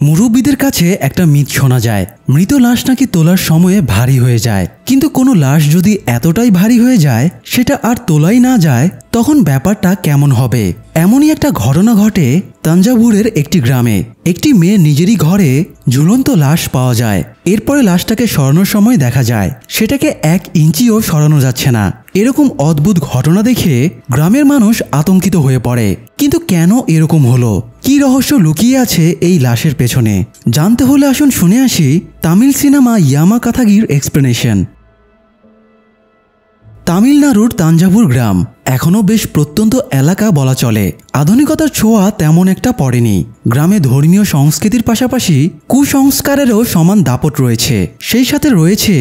মুরব্বীদের কাছে একটা মিথ শোনা যায়, মৃত লাশ নাকি তোলার সময়ে ভারী হয়ে যায়। কিন্তু কোনো লাশ যদি এতটাই ভারী হয়ে যায় সেটা আর তোলাই না যায়, তখন ব্যাপারটা কেমন হবে? এমনই একটা ঘটনা ঘটে তাঞ্জাভুরের একটি গ্রামে। একটি মেয়ে নিজেরই ঘরে ঝুলন্ত লাশ পাওয়া যায়। এরপরে লাশটাকে সরানোর সময় দেখা যায় সেটাকে 1 ইঞ্চিও সরানো যাচ্ছে না। এরকম অদ্ভুত ঘটনা দেখে গ্রামের মানুষ আতঙ্কিত হয়ে পড়ে। কিন্তু কেন এরকম হলো? কি রহস্য লুকিয়ে আছে এই লাশের পেছনে? জানতে হলে আসুন শুনে আসি তামিল সিনেমা ইয়ামাকাথাগির এক্সপ্লেনেশন। তামিলনাড়ুর তাঞ্জাভুর গ্রাম এখনও বেশ প্রত্যন্ত এলাকা বলা চলে। আধুনিকতার ছোঁয়া তেমন একটা পড়েনি। গ্রামে ধর্মীয় সংস্কৃতির পাশাপাশি কুসংস্কারেরও সমান দাপট রয়েছে। সেই সাথে রয়েছে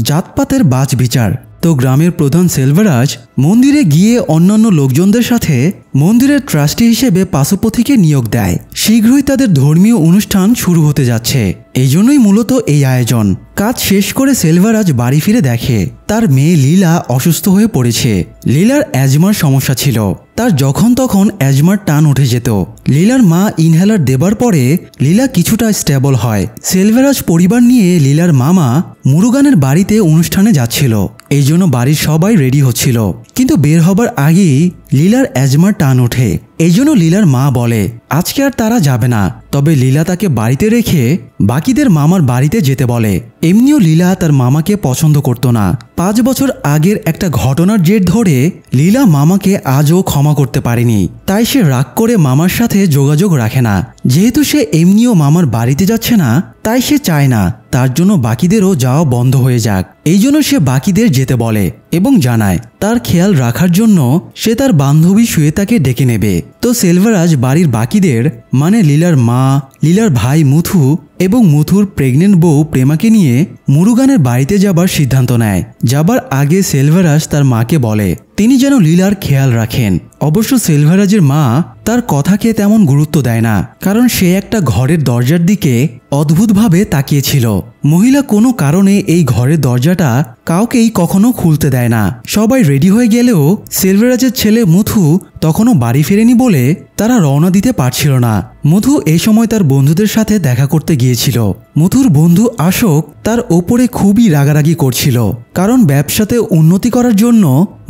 জাতপাতের বাছবিচার। তো গ্রামের প্রধান সেলভারাজ মন্দিরে গিয়ে অন্যান্য লোকজনদের সাথে মন্দিরের ট্রাস্টি হিসেবে পাশুপথিকে নিয়োগ দেয়। শীঘ্রই তাদের ধর্মীয় অনুষ্ঠান শুরু হতে যাচ্ছে। এই জন্যই মূলত এই আয়োজন। কাজ শেষ করে সেলভারাজ বাড়ি ফিরে দেখে তার মেয়ে লীলা অসুস্থ হয়ে পড়েছে। লীলার অ্যাজমার সমস্যা ছিল। তার যখন তখন অ্যাজমার টান উঠে যেত। লীলার মা ইনহেলার দেবার পরে লীলা কিছুটা স্টেবল হয়। সেলভারাজ পরিবার নিয়ে লীলার মামা মুরুগানের বাড়িতে অনুষ্ঠানে যাচ্ছিল। এই জন্য বাড়ির সবাই রেডি হচ্ছিল। কিন্তু বের হবার আগেই লীলার অ্যাজমার টান ওঠে। এই জন্য লীলার মা বলে আজকে আর তারা যাবে না। তবে লীলা তাকে বাড়িতে রেখে বাকিদের মামার বাড়িতে যেতে বলে। এমনিও লীলা তার মামাকে পছন্দ করত না। 5 বছর আগের একটা ঘটনার জের ধরে লীলা মামাকে আজও ক্ষমা করতে পারেনি। তাই সে রাগ করে মামার সাথে যোগাযোগ রাখে না। যেহেতু সে এমনিও মামার বাড়িতে যাচ্ছে না, তাই সে চায় না তার জন্য বাকিদেরও যাওয়া বন্ধ হয়ে যাক। এই জন্য সে বাকিদের যেতে বলে এবং জানায় তার খেয়াল রাখার জন্য সে তার বান্ধবী শ্বেতাকে ডেকে নেবে। তো সেলভারাজ বাড়ির বাকিদের মানে লীলার মা, লীলার ভাই মুথু এবং মুথুর প্রেগনেন্ট বউ প্রেমাকে নিয়ে মুরুগানের বাড়িতে যাবার সিদ্ধান্ত নেয়। যাবার আগে সেলভারাজ তার মাকে বলে তিনি যেন লীলার খেয়াল রাখেন। অবশ্য সেলভারাজের মা তার কথাকে তেমন গুরুত্ব দেয় না, কারণ সে একটা ঘরের দরজার দিকে অদ্ভুতভাবে তাকিয়েছিল। মহিলা কোনো কারণে এই ঘরের দরজাটা কাউকেই কখনো খুলতে দেয় না। সবাই রেডি হয়ে গেলেও সেলভারাজের ছেলে মুথু তখনও বাড়ি ফেরেনি বলে তারা রওনা দিতে পারছিল না। মুথু এই সময় তার বন্ধুদের সাথে দেখা করতে গিয়েছিল। মুথুর বন্ধু আশোক তার ওপরে খুবই রাগারাগি করছিল, কারণ ব্যবসাতে উন্নতি করার জন্য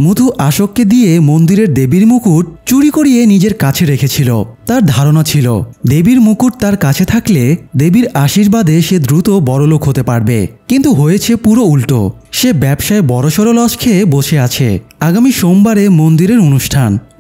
মুথু আশোককে দিয়ে মন্দিরের দেবীর মুকুট চুরি করিয়ে নিজের কাছে রেখেছিল। তার ধারণা ছিল দেবীর মুকুট তার কাছে থাকলে দেবীর আশীর্বাদে সে দ্রুত বড়লোক হতে পারবে। কিন্তু হয়েছে পুরো উল্টো। সে ব্যবসায় বড়সড় লস খেয়ে বসে আছে। আগামী সোমবারে মন্দিরের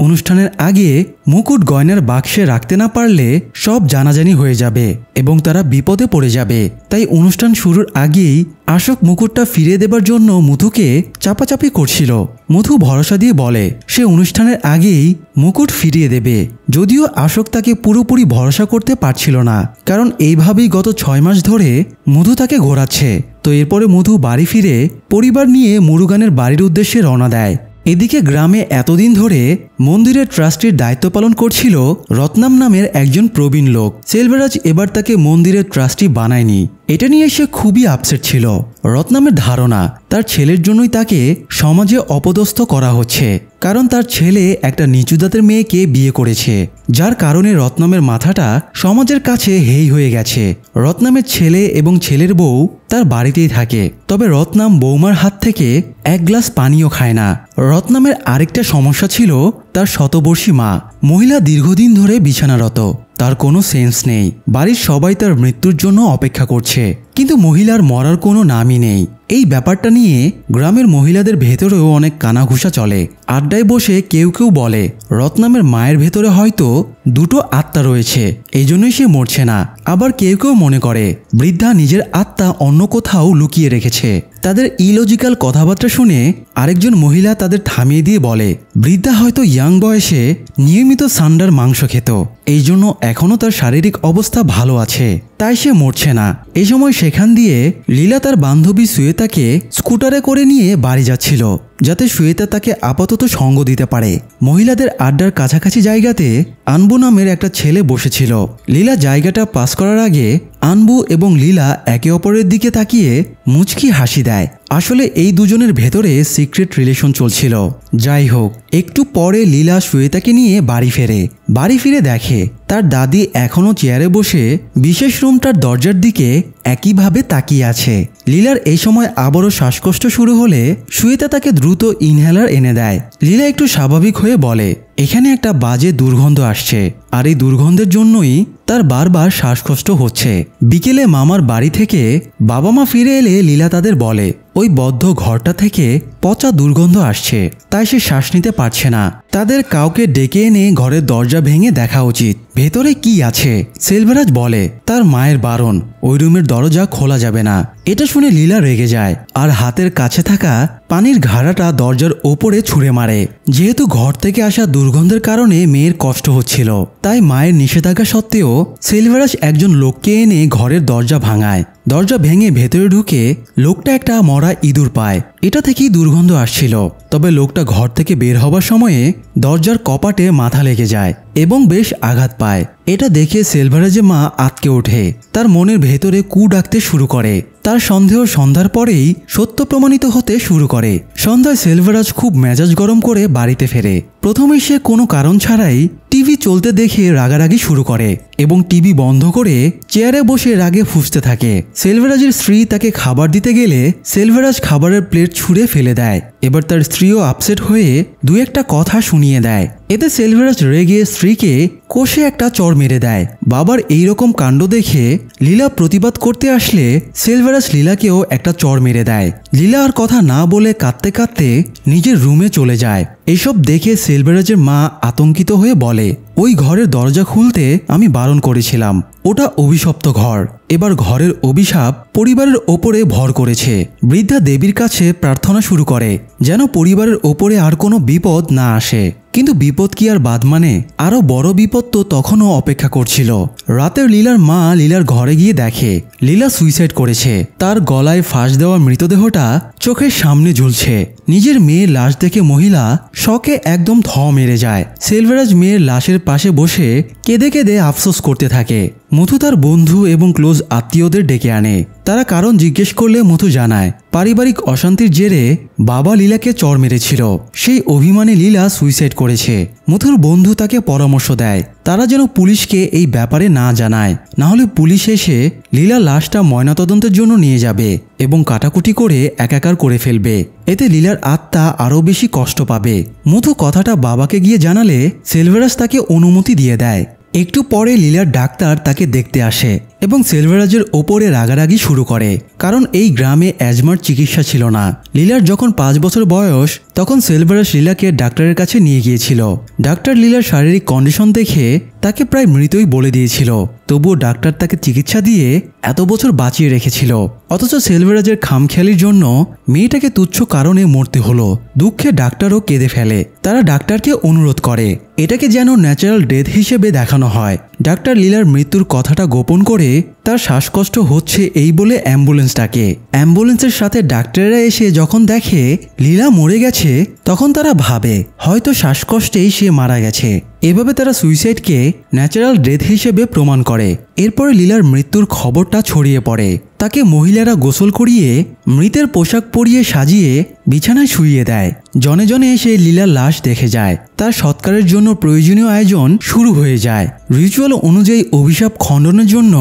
অনুষ্ঠানের আগে মুকুট গয়নার বাক্সে রাখতে না পারলে সব জানাজানি হয়ে যাবে এবং তারা বিপদে পড়ে যাবে। তাই অনুষ্ঠান শুরুর আগেই আশোক মুকুটটা ফিরিয়ে দেবার জন্য মুথুকে চাপাচাপি করছিল। মুথু ভরসা দিয়ে বলে সে অনুষ্ঠানের আগেই মুকুট ফিরিয়ে দেবে। যদিও আশোক তাকে পুরোপুরি ভরসা করতে পারছিল না, কারণ এইভাবেই গত 6 মাস ধরে মুথু তাকে ঘোরাচ্ছে। তো এরপরে মুথু বাড়ি ফিরে পরিবার নিয়ে মুরুগানের বাড়ির উদ্দেশ্যে রওনা দেয়। এদিকে গ্রামে এতদিন ধরে মন্দিরের ট্রাস্টির দায়িত্ব পালন করছিল রত্নাম নামের একজন প্রবীণ লোক। সেলভারাজ এবার তাকে মন্দিরের ট্রাস্টি বানায়নি। এটা নিয়ে সে খুবই আপসেট ছিল। রত্নামের ধারণা তার ছেলের জন্যই তাকে সমাজে অপদস্থ করা হচ্ছে, কারণ তার ছেলে একটা নিচু জাতের মেয়েকে বিয়ে করেছে, যার কারণে রত্নামের মাথাটা সমাজের কাছে হেই হয়ে গেছে। রত্নামের ছেলে এবং ছেলের বউ তার বাড়িতেই থাকে, তবে রত্নাম বৌমার হাত থেকে 1 গ্লাস পানিও খায় না। রত্নামের আরেকটা সমস্যা ছিল তার শতবর্ষী মা। মহিলা দীর্ঘদিন ধরে বিছানারত, তার কোনো সেন্স নেই। বাড়ির সবাই তার মৃত্যুর জন্য অপেক্ষা করছে, কিন্তু মহিলার মরার কোনো নামই নেই। এই ব্যাপারটা নিয়ে গ্রামের মহিলাদের ভেতরেও অনেক কানাঘুষা চলে। আড্ডায় বসে কেউ কেউ বলে রত্নামের মায়ের ভেতরে হয়তো 2টো আত্মা রয়েছে, এই জন্যই সে মরছে না। আবার কেউ কেউ মনে করে বৃদ্ধা নিজের আত্মা অন্য কোথাও লুকিয়ে রেখেছে। তাদের ইলজিক্যাল কথাবার্তা শুনে আরেকজন মহিলা তাদের থামিয়ে দিয়ে বলে বৃদ্ধা হয়তো ইয়াং বয়সে নিয়মিত সান্ডার মাংস খেত, এই জন্য এখনও তার শারীরিক অবস্থা ভালো আছে, তাই সে মরছে না। এই সময় সেখান দিয়ে লীলা তার বান্ধবী শ্বেতাকে স্কুটারে করে নিয়ে বাড়ি যাচ্ছিল, যাতে শ্বেতা তাকে আপাতত সঙ্গ দিতে পারে। মহিলাদের আড্ডার কাছাকাছি জায়গাতে আনবু নামের একটা ছেলে বসেছিল। লীলা জায়গাটা পাস করার আগে আনবু এবং লীলা একে অপরের দিকে তাকিয়ে মুচকি হাসি দেয়। আসলে এই দুজনের ভেতরে সিক্রেট রিলেশন চলছিল। যাই হোক, একটু পরে লীলা শ্বেতাকে নিয়ে বাড়ি ফেরে। বাড়ি ফিরে দেখে তার দাদি এখনও চেয়ারে বসে বিশেষ রুমটার দরজার দিকে একইভাবে তাকিয়ে আছে। লীলার এই সময় আবারও শ্বাসকষ্ট শুরু হলে সুয়েতা তাকে দ্রুত ইনহেলার এনে দেয়। লীলা একটু স্বাভাবিক হয়ে বলে এখানে একটা বাজে দুর্গন্ধ আসছে, আর এই দুর্গন্ধের জন্যই তার বারবার শ্বাসকষ্ট হচ্ছে। বিকেলে মামার বাড়ি থেকে বাবা মা ফিরে এলে লীলা তাদের বলে ওই বদ্ধ ঘরটা থেকে পচা দুর্গন্ধ আসছে, তাই সে শ্বাস নিতে পারছে না। তাদের কাউকে ডেকে এনে ঘরের দরজা ভেঙে দেখা উচিত, ভেতরে কি আছে। সেলভারাজ বলে তার মায়ের বারণ, ওই রুমের দরজা খোলা যাবে না। এটা শুনে লীলা রেগে যায় আর হাতের কাছে থাকা পানির ঘাড়াটা দরজার ওপরে ছুঁড়ে মারে। যেহেতু ঘর থেকে আসা দুর্গন্ধের কারণে মেয়ের কষ্ট হচ্ছিল, তাই মায়ের নিষেধাজ্ঞা সত্ত্বেও সেলভারাজ একজন লোককে এনে ঘরের দরজা ভাঙায়। দরজা ভেঙে ভেতরে ঢুকে লোকটা একটা মরা ইঁদুর পায়। এটা থেকেই দুর্গন্ধ আসছিল। তবে লোকটা ঘর থেকে বের হবার সময়ে দরজার কপাটে মাথা লেগে যায় এবং বেশ আঘাত পায়। এটা দেখে সেলভারাজের মা আটকে ওঠে, তার মনের ভেতরে কু ডাকতে শুরু করে। তার সন্দেহ সন্ধ্যার পরেই সত্য প্রমাণিত হতে শুরু করে। সন্ধ্যায় সেলভারাজ খুব মেজাজ গরম করে বাড়িতে ফেরে। প্রথমে সে কোনো কারণ ছাড়াই টিভি চলতে দেখে রাগারাগি শুরু করে এবং টিভি বন্ধ করে চেয়ারে বসে রাগে ফুঁসতে থাকে। সেলভারাজের স্ত্রী তাকে খাবার দিতে গেলে সেলভারাজ খাবারের প্লেট ছুঁড়ে ফেলে দেয়। এবার তার স্ত্রীও আপসেট হয়ে দু একটা কথা শুনিয়ে দেয়। এতে সেলভারাজ রেগে স্ত্রীকে কষে একটা চড় মেরে দেয়। বাবার এইরকম কাণ্ড দেখে লীলা প্রতিবাদ করতে আসলে সেলভারাজ লীলাকেও একটা চড় মেরে দেয়। লীলা আর কথা না বলে কাঁদতে কাঁদতে নিজের রুমে চলে যায়। এসব দেখে সেলভারাজের মা আতঙ্কিত হয়ে বলে ওই ঘরের দরজা খুলতে আমি বারণ করেছিলাম, ওটা অভিশপ্ত ঘর। এবার ঘরের অভিশাপ পরিবারের ওপরে ভর করেছে। বৃদ্ধা দেবীর কাছে প্রার্থনা শুরু করে যেন পরিবারের ওপরে আর কোনো বিপদ না আসে। কিন্তু বিপদ কি আর বাদ মানে? আরো বড় বিপদ তো তখনও অপেক্ষা করছিল। রাতে লীলার মা লীলার ঘরে গিয়ে দেখে লীলা সুইসাইড করেছে। তার গলায় ফাঁস দেওয়া মৃতদেহটা চোখের সামনে ঝুলছে। নিজের মেয়ের লাশ দেখে মহিলা শকে একদম থ মেরে যায়। সেলভারাজ মেয়ের লাশের পাশে বসে কেঁদে কেঁদে আফসোস করতে থাকে। মুথু তার বন্ধু এবং ক্লোজ আত্মীয়দের ডেকে আনে। তারা কারণ জিজ্ঞেস করলে মুথু জানায় পারিবারিক অশান্তির জেরে বাবা লীলাকে চড় মেরেছিল, সেই অভিমানে লীলা সুইসাইড করেছে। মুথুর বন্ধু তাকে পরামর্শ দেয় তারা যেন পুলিশকে এই ব্যাপারে না জানায়, না হলে পুলিশ এসে লীলার লাশটা ময়নাতদন্তের জন্য নিয়ে যাবে এবং কাটাকুটি করে একাকার করে ফেলবে। এতে লীলার আত্মা আরও বেশি কষ্ট পাবে। মুথু কথাটা বাবাকে গিয়ে জানালে সেলভারাজ তাকে অনুমতি দিয়ে দেয়। একটু পরে লীলার ডাক্তার তাকে দেখতে আসে এবং সেলভারাজের ওপরে রাগারাগি শুরু করে, কারণ এই গ্রামে অ্যাজমার চিকিৎসা ছিল না। লীলার যখন 5 বছর বয়স তখন সেলভারাজ লীলাকে ডাক্তারের কাছে নিয়ে গিয়েছিল। ডাক্তার লীলার শারীরিক কন্ডিশন দেখে তাকে প্রায় মৃতই বলে দিয়েছিল, তবুও ডাক্তার তাকে চিকিৎসা দিয়ে এত বছর বাঁচিয়ে রেখেছিল। অথচ সেলভারাজের খামখেয়ালির জন্য মেয়েটাকে তুচ্ছ কারণে মরতে হলো। দুঃখে ডাক্তারও কেঁদে ফেলে। তারা ডাক্তারকে অনুরোধ করে এটাকে যেন ন্যাচারাল ডেথ হিসেবে দেখানো হয়। ডাক্তার লীলার মৃত্যুর কথাটা গোপন করে তার শ্বাসকষ্ট হচ্ছে এই বলে অ্যাম্বুলেন্স ডাকে। অ্যাম্বুলেন্সের সাথে ডাক্তাররা এসে যখন দেখে লীলা মরে গেছে তখন তারা ভাবে হয়তো শ্বাসকষ্টেই সে মারা গেছে। এভাবে তারা সুইসাইডকে ন্যাচারাল ডেথ হিসেবে প্রমাণ করে। এরপরে লীলার মৃত্যুর খবরটা ছড়িয়ে পড়ে। তাকে মহিলারা গোসল করিয়ে মৃতের পোশাক পরিয়ে সাজিয়ে বিছানায় শুইয়ে দেয়। জনে জনে এসে লীলার লাশ দেখে যায়। তার সৎকারের জন্য প্রয়োজনীয় আয়োজন শুরু হয়ে যায়। রিচুয়াল অনুযায়ী অভিশাপ খণ্ডনের জন্য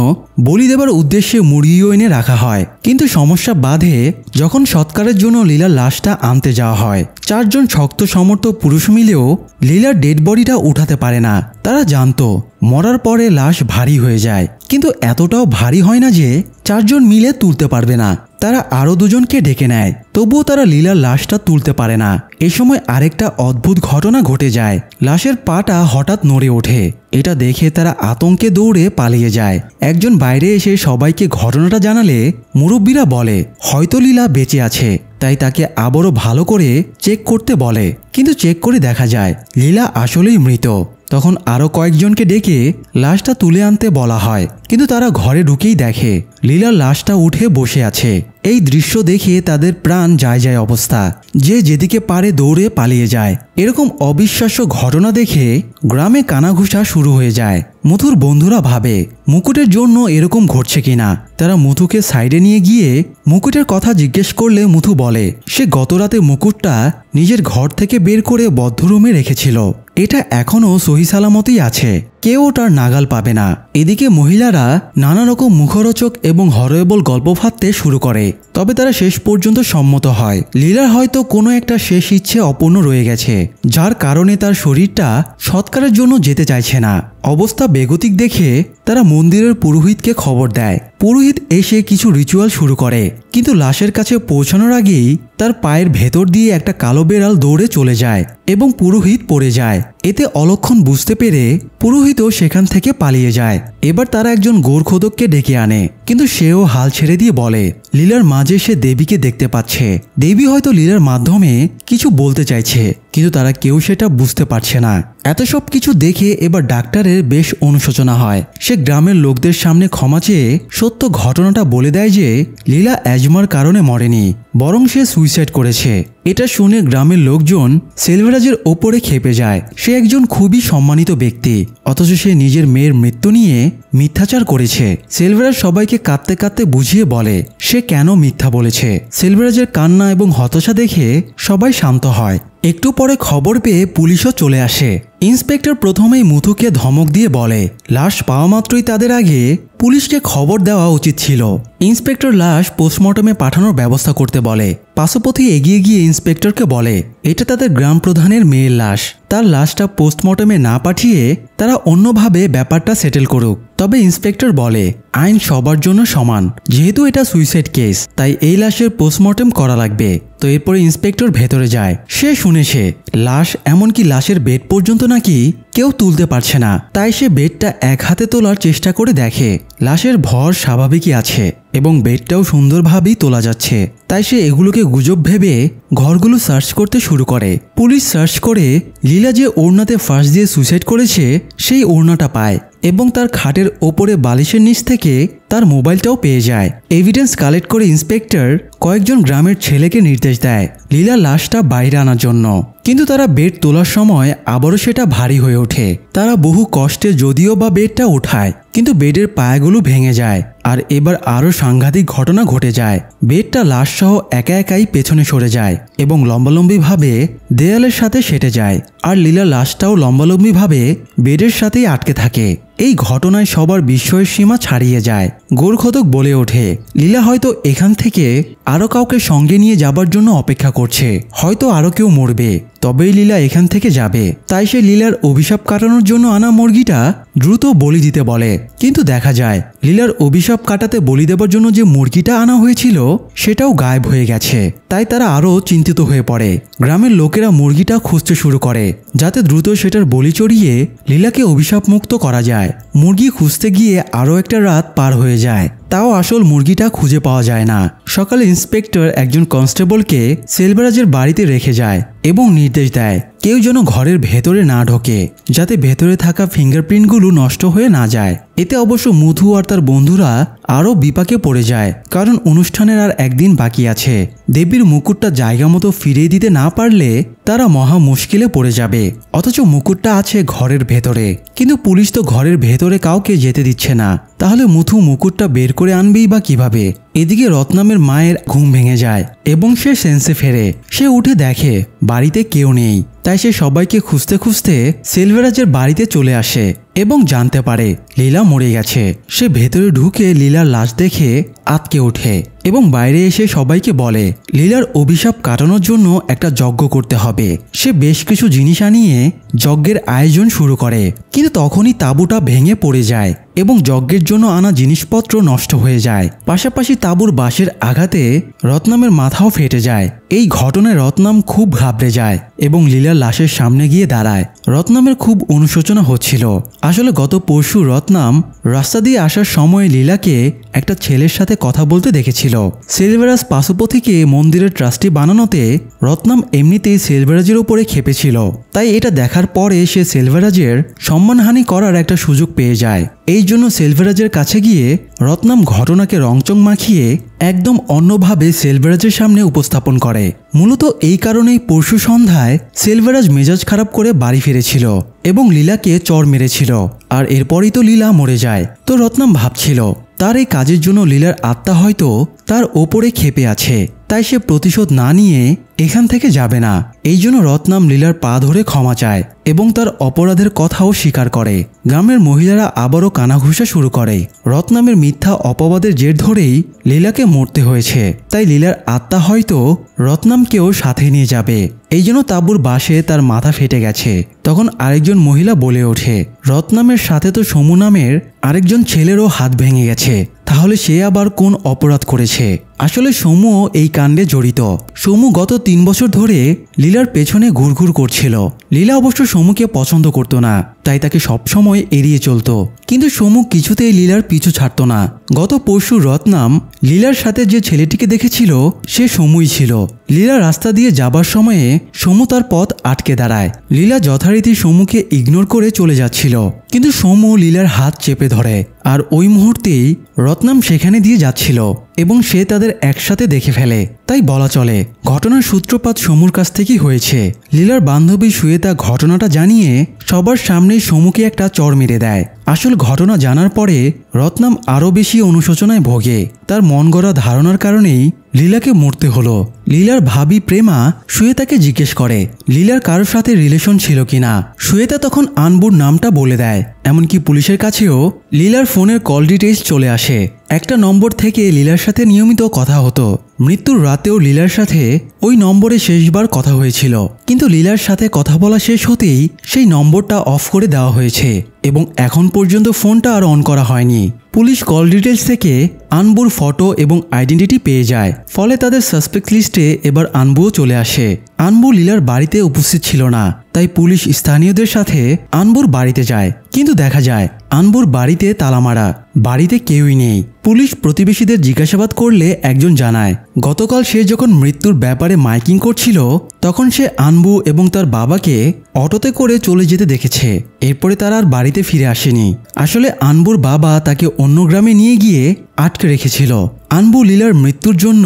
বলি দেবার উদ্দেশ্যে মুরগিও এনে রাখা হয়। কিন্তু সমস্যা বাধে যখন সৎকারের জন্য লীলার লাশটা আনতে যাওয়া হয়। 4 জন শক্ত সমর্থ পুরুষ মিলেও লীলার ডেড বডিটা উঠাতে পারে না। তারা জানতো মরার পরে লাশ ভারী হয়ে যায়, কিন্তু এতটাও ভারী হয় না যে 4 জন মিলে তুলতে পারবে না। তারা আরও 2 জনকে ডেকে নেয়, তবুও তারা লীলার লাশটা তুলতে পারে না। এ সময় আরেকটা অদ্ভুত ঘটনা ঘটে যায়। লাশের পাটা হঠাৎ নড়ে ওঠে। এটা দেখে তারা আতঙ্কে দৌড়ে পালিয়ে যায়। একজন বাইরে এসে সবাইকে ঘটনাটা জানালে মুরব্বীরা বলে হয়তো লীলা বেঁচে আছে, তাই তাকে আবারও ভালো করে চেক করতে বলে। কিন্তু চেক করে দেখা যায় লীলা আসলেই মৃত। তখন আরও কয়েকজনকে ডেকে লাশটা তুলে আনতে বলা হয়, কিন্তু তারা ঘরে ঢুকেই দেখে লীলার লাশটা উঠে বসে আছে। এই দৃশ্য দেখে তাদের প্রাণ যায় যায় অবস্থা। যে যেদিকে পারে দৌড়ে পালিয়ে যায়। এরকম অবিশ্বাস্য ঘটনা দেখে গ্রামে কানাঘুষা শুরু হয়ে যায়। মুথুর বন্ধুরা ভাবে মুকুটের জন্য এরকম ঘটছে কিনা। তারা মুথুকে সাইডে নিয়ে গিয়ে মুকুটের কথা জিজ্ঞেস করলে মুথু বলে সে গতরাতে মুকুটটা নিজের ঘর থেকে বের করে বদ্ধ রুমে রেখেছিল। এটা এখনও সহি সালামতই আছে, কেউ তার নাগাল পাবে না। এদিকে মহিলারা নানা রকম মুখরোচক এবং হরয়েবল গল্প ভাবতে শুরু করে, তবে তারা শেষ পর্যন্ত সম্মত হয়। লীলার হয়তো কোনো একটা শেষ ইচ্ছে অপূর্ণ রয়ে গেছে, যার কারণে তার শরীরটা সৎকারের জন্য যেতে চাইছে না। অবস্থা বেগতিক দেখে তারা মন্দিরের পুরোহিতকে খবর দেয়। পুরোহিত এসে কিছু রিচুয়াল শুরু করে, কিন্তু লাশের কাছে পৌঁছানোর আগেই তার পায়ের ভেতর দিয়ে একটা কালো বেড়াল দৌড়ে চলে যায় এবং পুরোহিত পড়ে যায়। এতে অলক্ষণ বুঝতে পেরে পুরোহিতও সেখান থেকে পালিয়ে যায়। এবার তারা একজন গোরখোদককে ডেকে আনে, কিন্তু সেও হাল ছেড়ে দিয়ে বলে লীলার মাঝে সে দেবীকে দেখতে পাচ্ছে। দেবী হয়তো লীলার মাধ্যমে কিছু বলতে চাইছে, কিন্তু তারা কেউ সেটা বুঝতে পারছে না। এত সব কিছু দেখে এবার ডাক্তারের বেশ অনুশোচনা হয়। সে গ্রামের লোকদের সামনে ক্ষমা চেয়ে সত্য ঘটনাটা বলে দেয় যে লীলা অ্যাজমার কারণে মরেনি, বরং সে সুইসাইড করেছে। এটা শুনে গ্রামের লোকজন সেলভারাজের ওপরে ক্ষেপে যায়। সে একজন খুবই সম্মানিত ব্যক্তি, অথচ সে নিজের মেয়ের মৃত্যু নিয়ে মিথ্যাচার করেছে। সেলভারাজ সবাইকে কাঁদতে কাঁদতে বুঝিয়ে বলে সে কেন মিথ্যা বলেছে। সেলভারাজের কান্না এবং হতাশা দেখে সবাই শান্ত হয়। একটু পরে খবর পেয়ে পুলিশও চলে আসে। ইন্সপেক্টর প্রথমেই মুথুকে ধমক দিয়ে বলে লাশ পাওয়া মাত্রই তাদের আগে পুলিশকে খবর দেওয়া উচিত ছিল। ইন্সপেক্টর লাশ পোস্টমর্টমে পাঠানোর ব্যবস্থা করতে বলে। পাশাপথি এগিয়ে গিয়ে ইন্সপেক্টরকে বলে এটা তাদের গ্রাম প্রধানের মেয়ের লাশ, তার লাশটা পোস্টমর্টমে না পাঠিয়ে তারা অন্যভাবে ব্যাপারটা সেটেল করুক। তবে ইন্সপেক্টর বলে আইন সবার জন্য সমান, যেহেতু এটা সুইসাইড কেস তাই এই লাশের পোস্টমর্টম করা লাগবে। তো এরপরে ইন্সপেক্টর ভেতরে যায়। সে শুনেছে লাশ, এমনকি লাশের বেড পর্যন্ত নাকি কেউ তুলতে পারছে না। তাই সে বেডটা এক হাতে তোলার চেষ্টা করে দেখে লাশের ভর স্বাভাবিকই আছে এবং বেডটাও সুন্দরভাবেই তোলা যাচ্ছে। তাই সে এগুলোকে গুজব ভেবে ঘরগুলো সার্চ করতে শুরু করে। পুলিশ সার্চ করে লীলা যে ওড়নাতে ফাঁস দিয়ে সুইসাইড করেছে সেই ওড়নাটা পায় এবং তার খাটের ওপরে বালিশের নিচ থেকে তার মোবাইলটাও পেয়ে যায়। এভিডেন্স কালেক্ট করে ইন্সপেক্টর কয়েকজন গ্রামের ছেলেকে নির্দেশ দেয় লীলার লাশটা বাইরে আনার জন্য, কিন্তু তারা বেড তোলার সময় আবারও সেটা ভারী হয়ে ওঠে। তারা বহু কষ্টে যদিও বা বেডটা ওঠায়, কিন্তু বেডের পায়াগুলো ভেঙে যায়। আর এবার আরও সাংঘাতিক ঘটনা ঘটে যায়। বেডটা লাশ সহ একা একাই পেছনে সরে যায় এবং লম্বালম্বিভাবে দেয়ালের সাথে সেটে যায়। আর লীলার লাশটাও লম্বালম্বিভাবে বেডের সাথেই আটকে থাকে। এই ঘটনায় সবার বিস্ময়ের সীমা ছাড়িয়ে যায়। গোরখোদক বলে ওঠে লীলা হয়তো এখান থেকে আরও কাউকে সঙ্গে নিয়ে যাবার জন্য অপেক্ষা করছে, হয়তো আরও কেউ মরবে, তবেই লীলা এখান থেকে যাবে। তাই সে লীলার অভিশাপ কাটানোর জন্য আনা মুরগিটা দ্রুত বলি দিতে বলে, কিন্তু দেখা যায় লীলার অভিশাপ কাটাতে বলি দেবার জন্য যে মুরগিটা আনা হয়েছিল সেটাও গায়েব হয়ে গেছে। তাই তারা আরও চিন্তিত হয়ে পড়ে। গ্রামের লোকেরা মুরগিটা খুঁজতে শুরু করে যাতে দ্রুত সেটার বলি চড়িয়ে লীলাকে অভিশাপ মুক্ত করা যায়। মুরগি খুঁজতে গিয়ে আরও একটা রাত পার হয়ে যায়, তাও আসল মুরগিটা খুঁজে পাওয়া যায় না। সকালে ইন্সপেক্টর একজন কনস্টেবলকে সেলভারাজের বাড়িতে রেখে যায় এবং নির্দেশ দেয় কেউ যেন ঘরের ভেতরে না ঢোকে, যাতে ভেতরে থাকা ফিঙ্গারপ্রিন্টগুলো নষ্ট হয়ে না যায়। এতে অবশ্য মুথু আর তার বন্ধুরা আরও বিপাকে পড়ে যায়, কারণ অনুষ্ঠানের আর একদিন বাকি আছে। দেবীর মুকুটটা জায়গা মতো ফিরিয়ে দিতে না পারলে তারা মহা মুশকিলে পড়ে যাবে। অথচ মুকুটটা আছে ঘরের ভেতরে, কিন্তু পুলিশ তো ঘরের ভেতরে কাউকে যেতে দিচ্ছে না। তাহলে মুথু মুকুটটা বের করে আনবেই বা কিভাবে? এদিকে রত্নামের মায়ের ঘুম ভেঙে যায় এবং সে সেন্সে ফেরে। সে উঠে দেখে বাড়িতে কেউ নেই, তাই সে সবাইকে খুঁজতে খুঁজতে সেলভারাজের বাড়িতে চলে আসে এবং জানতে পারে লীলা মরে গেছে। সে ভেতরে ঢুকে লীলার লাশ দেখে আঁতকে ওঠে এবং বাইরে এসে সবাইকে বলে লীলার অভিশাপ কাটানোর জন্য একটা যজ্ঞ করতে হবে। সে বেশ কিছু জিনিস আনিয়ে যজ্ঞের আয়োজন শুরু করে, কিন্তু তখনই তাঁবুটা ভেঙে পড়ে যায় এবং যজ্ঞের জন্য আনা জিনিসপত্র নষ্ট হয়ে যায়। পাশাপাশি তাঁবুর বাঁশের আঘাতে রত্নামের মাথাও ফেটে যায়। এই ঘটনায় রত্নাম খুব ঘাবড়ে যায় এবং লীলার লাশের সামনে গিয়ে দাঁড়ায়। রত্নামের খুব অনুশোচনা হচ্ছিল। আসলে গত পরশু রত্নাম রাস্তা দিয়ে আসার সময় লীলাকে একটা ছেলের সাথে কথা বলতে দেখেছিল। সেলভারাজ পাশুপথিকে মন্দিরের ট্রাস্টি বানানোতে রত্নাম এমনিতেই সেলভারাজের উপরে খেপেছিল। তাই এটা দেখার পরে সে সেলভারাজের সম্মানহানি করার একটা সুযোগ পেয়ে যায়। এই জন্য সেলভারাজের কাছে গিয়ে রত্নাম ঘটনাকে রংচং মাখিয়ে একদম অন্যভাবে সেলভারাজের সামনে উপস্থাপন করে। মূলত এই কারণেই পরশু সন্ধ্যায় সেলভারাজ মেজাজ খারাপ করে বাড়ি ফিরেছিল এবং লীলাকে চড় মেরেছিল। আর এরপরই তো লীলা মরে যায়। তো রত্নাম ভাবছিল তার এই কাজের জন্য লীলার আত্মা হয়তো তার ওপরে ক্ষেপে আছে, তাই সে প্রতিশোধ না নিয়ে এখান থেকে যাবে না। এই জন্য রত্নাম লীলার পা ধরে ক্ষমা চায় এবং তার অপরাধের কথাও স্বীকার করে। গ্রামের মহিলারা আবারও কানাঘুষা শুরু করে। রত্নামের মিথ্যা অপবাদের জের ধরেই লীলাকে মরতে হয়েছে, তাই লীলার আত্মা হয়তো রত্নামকেও সাথে নিয়ে যাবে। এই জন্য তাঁবুর বাসে তার মাথা ফেটে গেছে। তখন আরেকজন মহিলা বলে ওঠে, রত্নামের সাথে তো সমু নামের আরেকজন ছেলেরও হাত ভেঙে গেছে, তাহলে সে আবার কোন অপরাধ করেছে? আসলে সমুও এই কাণ্ডে জড়িত। সমু গত 3 বছর ধরে লীলার পেছনে ঘুরঘুর করছিল। লীলা অবশ্য সমুকে পছন্দ করত না, তাই তাকে সবসময় এড়িয়ে চলত। কিন্তু সমু কিছুতেই লীলার পিছু ছাড়ত না। গত পরশু রত্নাম লীলার সাথে যে ছেলেটিকে দেখেছিল সে সমুই ছিল। লীলা রাস্তা দিয়ে যাবার সময়ে সমু তার পথ আটকে দাঁড়ায়। লীলা যথারীতি সমুকে ইগনোর করে চলে যাচ্ছিল, কিন্তু সমু লীলার হাত চেপে ধরে। আর ওই মুহূর্তেই রত্নাম সেখানে দিয়ে যাচ্ছিল এবং সে তাদের একসাথে দেখে ফেলে। তাই বলা চলে ঘটনার সূত্রপাত সমুর কাছ থেকেই হয়েছে। লীলার বান্ধবী শ্বেতা ঘটনাটা জানিয়ে সবার সামনেই সমুকে একটা চড় মেরে দেয়। আসল ঘটনা জানার পরে রত্নাম আরও বেশি অনুশোচনায় ভোগে। তার মন গড়া ধারণার কারণেই লীলাকে মরতে হলো। লীলার ভাবি প্রেমা শ্বেতাকে জিজ্ঞেস করে লীলার কারোর সাথে রিলেশন ছিল কিনা। শ্বেতা তখন আনবুর নামটা বলে দেয়। এমনকি পুলিশের কাছেও লীলার ফোনের কল ডিটেইলস চলে আসে। একটা নম্বর থেকে লীলার সাথে নিয়মিত কথা হতো। মৃত্যুর রাতেও লীলার সাথে ওই নম্বরে শেষবার কথা হয়েছিল, কিন্তু লীলার সাথে কথা বলা শেষ হতেই সেই নম্বরটা অফ করে দেওয়া হয়েছে এবং এখন পর্যন্ত ফোনটা আর অন করা হয়নি। পুলিশ কল ডিটেলস থেকে আনবুর ফটো এবং আইডেন্টিটি পেয়ে যায়। ফলে তাদের সাসপেক্ট লিস্টে এবার আনবুও চলে আসে। আনবু লীলার বাড়িতে উপস্থিত ছিল না, তাই পুলিশ স্থানীয়দের সাথে আনবুর বাড়িতে যায়। কিন্তু দেখা যায় আনবুর বাড়িতে তালা মারা, বাড়িতে কেউই নেই। পুলিশ প্রতিবেশীদের জিজ্ঞাসাবাদ করলে একজন জানায় গতকাল সে যখন মৃত্যুর ব্যাপারে মাইকিং করছিল তখন সে আনবু এবং তার বাবাকে অটোতে করে চলে যেতে দেখেছে। এরপরে তারা আর বাড়িতে ফিরে আসেনি। আসলে আনবুর বাবা তাকে অন্য গ্রামে নিয়ে গিয়ে আটকে রেখেছিল। আনবু লীলার মৃত্যুর জন্য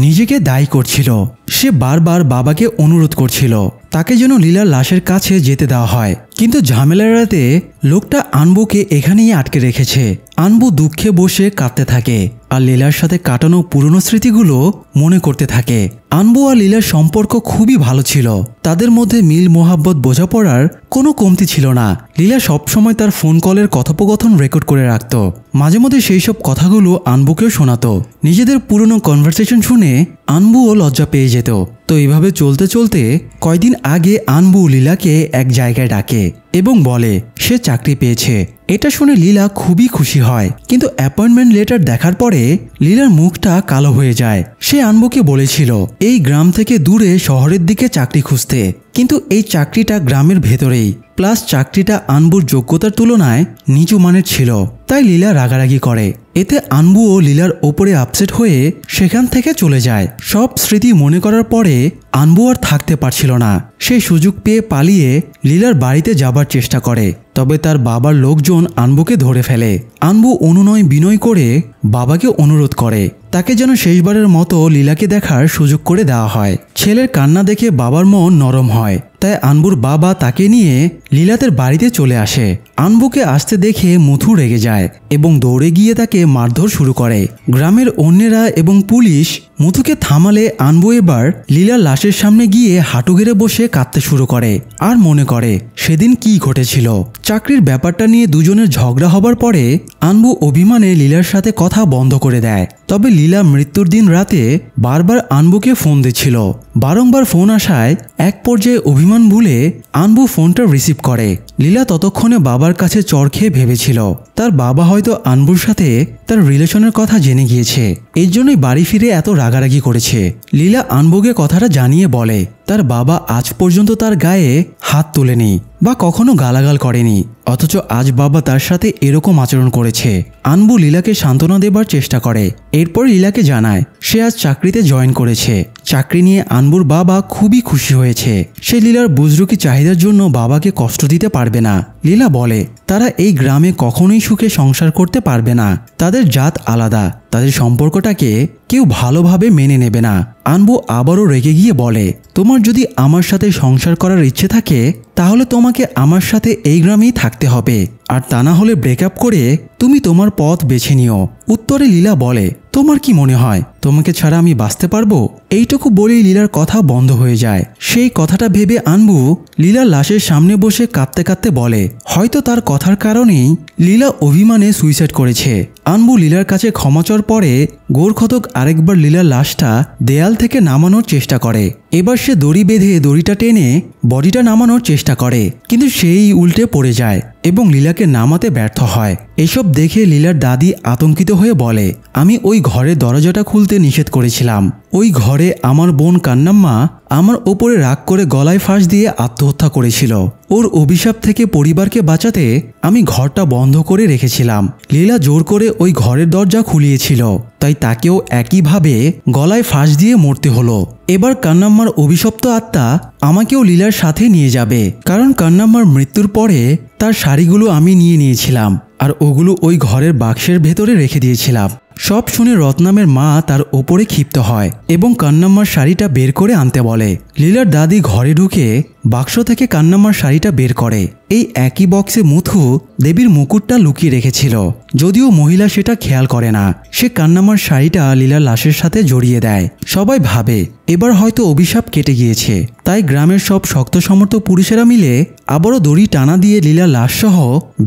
নিজেকে দায়ী করছিল। সে বারবার বাবাকে অনুরোধ করছিল তাকে যেন লীলার লাশের কাছে যেতে দেওয়া হয়, কিন্তু ঝামেলার রাতে লোকটা আনবুকে এখানেই আটকে রেখেছে। আনবু দুঃখে বসে কাঁদতে থাকে আর লীলার সাথে কাটানো পুরনো স্মৃতিগুলো মনে করতে থাকে। আনবু আর লীলার সম্পর্ক খুবই ভালো ছিল। তাদের মধ্যে মিল মোহাব্বত বোঝাপড়ার কোনো কমতি ছিল না। লীলা সবসময় তার ফোন কলের কথোপকথন রেকর্ড করে রাখত। মাঝে মধ্যে সেই সব কথাগুলো আনবুকেও শোনাতো। নিজেদের পুরনো কনভারসেশন শুনে আনবুও লজ্জা পেয়ে যেত। তো এইভাবে চলতে চলতে কয়দিন আগে আনবু লীলাকে এক জায়গায় ডাকে এবং বলে সে চাকরি পেয়েছে। এটা শুনে লীলা খুবই খুশি হয়, কিন্তু অ্যাপয়েন্টমেন্ট লেটার দেখার পরে লীলার মুখটা কালো হয়ে যায়। সে আনবুকে বলেছিল এই গ্রাম থেকে দূরে শহরের দিকে চাকরি খুঁজতে, কিন্তু এই চাকরিটা গ্রামের ভেতরেই, প্লাস চাকরিটা আনবুর যোগ্যতার তুলনায় নিচু মানের ছিল। তাই লীলা রাগারাগি করে। এতে আনবুও লীলার ওপরে আপসেট হয়ে সেখান থেকে চলে যায়। সব স্মৃতি মনে করার পরে আনবু আর থাকতে পারছিল না। সেই সুযোগ পেয়ে পালিয়ে লীলার বাড়িতে যাবার চেষ্টা করে, তবে তার বাবার লোকজন আনবুকে ধরে ফেলে। আনবু অনুনয় বিনয় করে বাবাকে অনুরোধ করে তাকে যেন শেষবারের মতো লীলাকে দেখার সুযোগ করে দেওয়া হয়। ছেলের কান্না দেখে বাবার মন নরম হয়, তাই আনবুর বাবা তাকে নিয়ে লীলাদের বাড়িতে চলে আসে। আনবুকে আসতে দেখে মুথু রেগে যায় এবং দৌড়ে গিয়ে তাকে মারধর শুরু করে। গ্রামের অন্যেরা এবং পুলিশ মুথুকে থামালে আনবু এবার লীলার লাশের সামনে গিয়ে হাঁটু গেড়ে বসে কাঁদতে শুরু করে আর মনে করে সেদিন কি ঘটেছিল। চাকরির ব্যাপারটা নিয়ে দুজনের ঝগড়া হবার পরে আনবু অভিমানে লীলার সাথে কথা বন্ধ করে দেয়। তবে লীলা মৃত্যুর দিন রাতে বারবার আনবুকে ফোন দিচ্ছিল। বারংবার ফোন আসায় এক পর্যায়ে অভিমান ভুলে আনবু ফোনটা রিসিভ করে। লীলা ততক্ষণে বাবার কাছে চড় খেয়ে ভেবেছিল তার বাবা হয়তো আনবুর সাথে তার রিলেশনের কথা জেনে গিয়েছে, এর জন্যই বাড়ি ফিরে এত রাগারাগি করেছে। লীলা আনবুকে কথাটা জানিয়ে বলে তার বাবা আজ পর্যন্ত তার গায়ে হাত তোলেনি বা কখনো গালাগাল করেনি, অথচ আজ বাবা তার সাথে এরকম আচরণ করেছে। আনবু লীলাকে সান্ত্বনা দেবার চেষ্টা করে। এরপর লীলাকে জানায় সে আজ চাকরিতে জয়েন করেছে। চাকরি নিয়ে আনবুর বাবা খুবই খুশি হয়েছে। সে লীলার বুজরুকি চাহিদার জন্য বাবাকে কষ্ট দিতে পারবে না। লীলা বলে তারা এই গ্রামে কখনোই সুখে সংসার করতে পারবে না। তাদের জাত আলাদা, তাদের সম্পর্কটাকে কেউ ভালোভাবে মেনে নেবে না। আনবু আবারও রেগে গিয়ে বলে তোমার যদি আমার সাথে সংসার করার ইচ্ছে থাকে তাহলে তোমাকে আমার সাথে এই গ্রামেই থাকতে হবে। আর তা না হলে ব্রেকআপ করে তুমি তোমার পথ বেছে নিও। উত্তরে লীলা বলে, তোমার কি মনে হয় তোমাকে ছাড়া আমি বাঁচতে পারবো? এইটুকু বলেই লীলার কথা বন্ধ হয়ে যায়। সেই কথাটা ভেবে আনবু লীলার লাশের সামনে বসে কাঁদতে কাঁদতে বলে, হয়তো তার কথার কারণেই লীলা অভিমানে সুইসাইড করেছে। আনবু লীলার কাছে ক্ষমাচর পরে গোরখতক আরেকবার লীলার লাশটা দেয়াল থেকে নামানোর চেষ্টা করে। এবার সে দড়ি বেঁধে দড়িটা টেনে বডিটা নামানোর চেষ্টা করে, কিন্তু সেই উল্টে পড়ে যায় এবং লীলাকে নামাতে ব্যর্থ হয়। এসব দেখে লীলার দাদি আতঙ্কিত হয়ে বলে, আমি ওই ঘরের দরজাটা খুলতে নিষেধ করেছিলাম। ওই ঘরে আমার বোন কান্নাম্মা আমার ওপরে রাগ করে গলায় ফাঁস দিয়ে আত্মহত্যা করেছিল। ওর অভিশাপ থেকে পরিবারকে বাঁচাতে আমি ঘরটা বন্ধ করে রেখেছিলাম। লীলা জোর করে ওই ঘরের দরজা খুলিয়েছিল, তাই তাকেও একইভাবে গলায় ফাঁস দিয়ে মরতে হলো। এবার কান্নাম্মার অভিশপ্ত আত্মা আমাকেও লীলার সাথে নিয়ে যাবে, কারণ কান্নাম্মার মৃত্যুর পরে তার শাড়িগুলো আমি নিয়েছিলাম আর ওগুলো ওই ঘরের বাক্সের ভেতরে রেখে দিয়েছিলাম। সব শুনে রত্নামের মা তার ওপরে ক্ষিপ্ত হয় এবং কান্নাম্মার শাড়িটা বের করে আনতে বলে। লীলার দাদি ঘরে ঢুকে বাক্স থেকে কান্নাম্মার শাড়িটা বের করে। এই একই বক্সে মুথু দেবীর মুকুটটা লুকিয়ে রেখেছিল, যদিও মহিলা সেটা খেয়াল করে না। সে কান্নাম্মার শাড়িটা লীলার লাশের সাথে জড়িয়ে দেয়। সবাই ভাবে এবার হয়তো অভিশাপ কেটে গিয়েছে, তাই গ্রামের সব শক্ত সমর্থ পুরুষেরা মিলে আবারও দড়ি টানা দিয়ে লীলার লাশসহ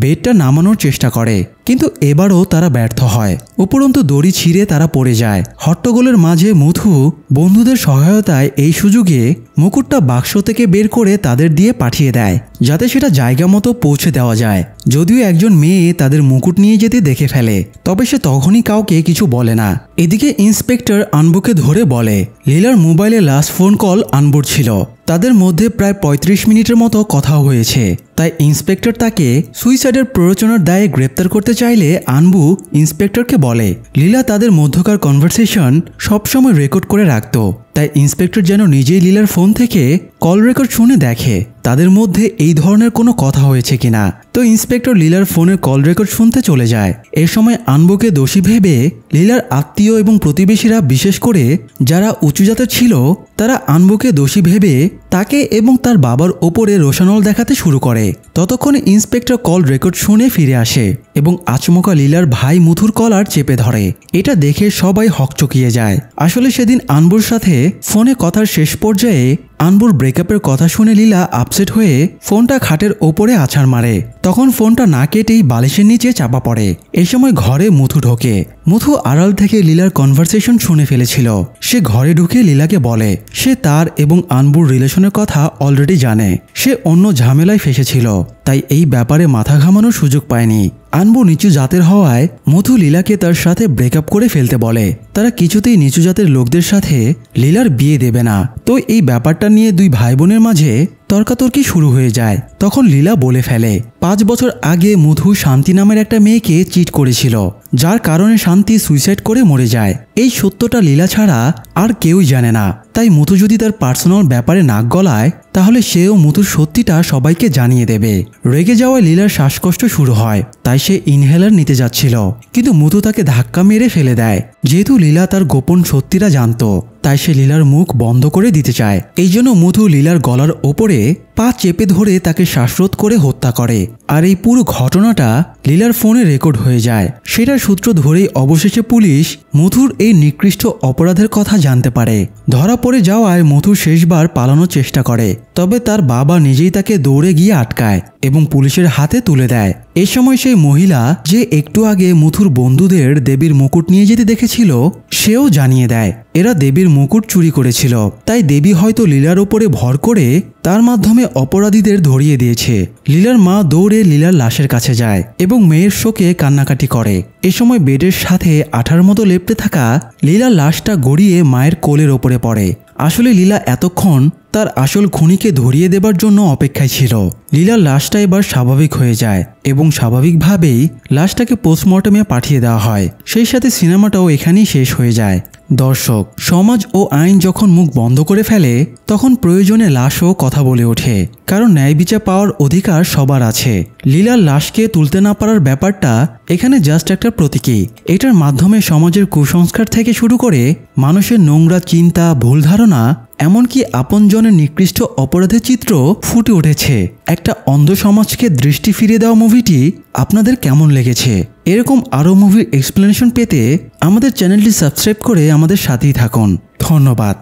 বেডটা নামানোর চেষ্টা করে, কিন্তু এবারও তারা ব্যর্থ হয়। উপরন্তু দড়ি ছিঁড়ে তারা পড়ে যায়। হট্টগোলের মাঝে মুথু বন্ধুদের সহায়তায় এই সুযোগে মুকুটটা বাক্স থেকে বের করে তাদের দিয়ে পাঠিয়ে দেয়, যাতে সেটা জায়গা মতো পৌঁছে দেওয়া যায়। যদিও একজন মেয়ে তাদের মুকুট নিয়ে যেতে দেখে ফেলে, তবে সে তখনই কাউকে কিছু বলে না। এদিকে ইন্সপেক্টর আনবুকে ধরে বলে, লীলার মোবাইলে লাস্ট ফোন কল আনবুর ছিল। তাদের মধ্যে প্রায় ৩৫ মিনিটের মতো কথা হয়েছে, তাই ইন্সপেক্টর তাকে সুইসাইডের প্ররোচনার দায়ে গ্রেপ্তার করতে চাইলে আনবু ইন্সপেক্টরকে বলে লীলা তাদের মধ্যকার কনভারসেশন সবসময় রেকর্ড করে রাখত, তাই ইন্সপেক্টর যেন নিজেই লীলার ফোন থেকে কল রেকর্ড শুনে দেখে তাদের মধ্যে এই ধরনের কোনো কথা হয়েছে কিনা। তো ইন্সপেক্টর লীলার ফোনের কল রেকর্ড শুনতে চলে যায়। এ সময় আনবুকে দোষী ভেবে লীলার আত্মীয় এবং প্রতিবেশীরা, বিশেষ করে যারা উঁচু জাতের ছিল, তারা আনবুকে দোষী ভেবে তাকে এবং তার বাবার ওপরে রোষানল দেখাতে শুরু করে। ততক্ষণে ইন্সপেক্টর কল রেকর্ড শুনে ফিরে আসে এবং আচমকা লীলার ভাই মুথুর কলার চেপে ধরে। এটা দেখে সবাই হকচকিয়ে যায়। আসলে সেদিন আনবুর সাথে ফোনে কথার শেষ পর্যায়ে আনবুর ব্রেকআপের কথা শুনে লীলা আপসেট হয়ে ফোনটা খাটের ওপরে আছাড় মারে। তখন ফোনটা না কেটেই বালিশের নিচে চাপা পড়ে। এই সময় ঘরে মুথু ঢোকে। মুথু আড়াল থেকে লীলার কনভারসেশন শুনে ফেলেছিল। সে ঘরে ঢুকে লীলাকে বলে সে তার এবং আনবুর রিলেশনের কথা অলরেডি জানে। সে অন্য ঝামেলায় ফেসেছিল, তাই এই ব্যাপারে মাথা ঘামানোর সুযোগ পায়নি। আনবু নিচু জাতের হওয়ায় মুথু লীলাকে তার সাথে ব্রেকআপ করে ফেলতে বলে। তারা কিছুতেই নিচু জাতের লোকদের সাথে লীলার বিয়ে দেবে না। তো এই ব্যাপারটা নিয়ে দুই ভাই বোনের মাঝে তর্কাতর্কি শুরু হয়ে যায়। তখন লীলা বলে ফেলে 5 বছর আগে মুথু শান্তি নামের একটা মেয়েকে চিট করেছিল, যার কারণে শান্তি সুইসাইড করে মরে যায়। এই সত্যটা লীলা ছাড়া আর কেউই জানে না। তাই মুথু যদি তার পার্সোনাল ব্যাপারে নাক গলায়, তাহলে সেও মুথুর সত্যিটা সবাইকে জানিয়ে দেবে। রেগে যাওয়ায় লীলার শ্বাসকষ্ট শুরু হয়, তাই সে ইনহেলার নিতে যাচ্ছিল, কিন্তু মুথু তাকে ধাক্কা মেরে ফেলে দেয়। যেহেতু লীলা তার গোপন সত্যিটা জানত, তাই সে লীলার মুখ বন্ধ করে দিতে চায়। এই জন্য মুথু লীলার গলার ওপরে পা চেপে ধরে তাকে শ্বাসরোধ করে হত্যা করে। আর এই পুরো ঘটনাটা লীলার ফোনে রেকর্ড হয়ে যায়। সেটার সূত্র ধরেই অবশেষে পুলিশ মুথুর এই নিকৃষ্ট অপরাধের কথা জানতে পারে। ধরা পড়ে যাওয়ায় মুথু শেষবার পালানোর চেষ্টা করে, তবে তার বাবা নিজেই তাকে দৌড়ে গিয়ে আটকায় এবং পুলিশের হাতে তুলে দেয়। এই সময় সেই মহিলা যে একটু আগে মুথুর বন্ধুদের দেবীর মুকুট নিয়ে যেতে দেখেছিল, সেও জানিয়ে দেয় এরা দেবীর মুকুট চুরি করেছিল। তাই দেবী হয়তো লীলার ওপরে ভর করে তার মাধ্যমে অপরাধীদের ধরিয়ে দিয়েছে। লীলার মা দৌড়ে লীলার লাশের কাছে যায় এবং মেয়ের শোকে কান্নাকাটি করে। এ সময় বেডের সাথে আঠার মতো লেপ্টে থাকা লীলার লাশটা গড়িয়ে মায়ের কোলের ওপরে পড়ে। আসলে লীলা এতক্ষণ তার আসল খুনিকে ধরিয়ে দেবার জন্য অপেক্ষায় ছিল। লীলার লাশটা এবার স্বাভাবিক হয়ে যায় এবং স্বাভাবিকভাবেই লাশটাকে পোস্টমর্টমে পাঠিয়ে দেওয়া হয়। সেই সাথে সিনেমাটাও এখানেই শেষ হয়ে যায়। দর্শক, সমাজ ও আইন যখন মুখ বন্ধ করে ফেলে, তখন প্রয়োজনে লাশও কথা বলে ওঠে, কারণ ন্যায় বিচার পাওয়ার অধিকার সবার আছে। লীলার লাশকে তুলতে না পারার ব্যাপারটা এখানে জাস্ট একটা প্রতীকী। এটার মাধ্যমে সমাজের কুসংস্কার থেকে শুরু করে মানুষের নোংরা চিন্তা, ভুল ধারণা এমনকি আপনজনের নিকৃষ্ট অপরাধের চিত্র ফুটে উঠেছে। একটা অন্ধ সমাজকে দৃষ্টি ফিরিয়ে দেওয়া মুভিটি আপনাদের কেমন লেগেছে? এরকম আরও মুভির এক্সপ্লেনেশন পেতে আমাদের চ্যানেলটি সাবস্ক্রাইব করে আমাদের সাথেই থাকুন। ধন্যবাদ।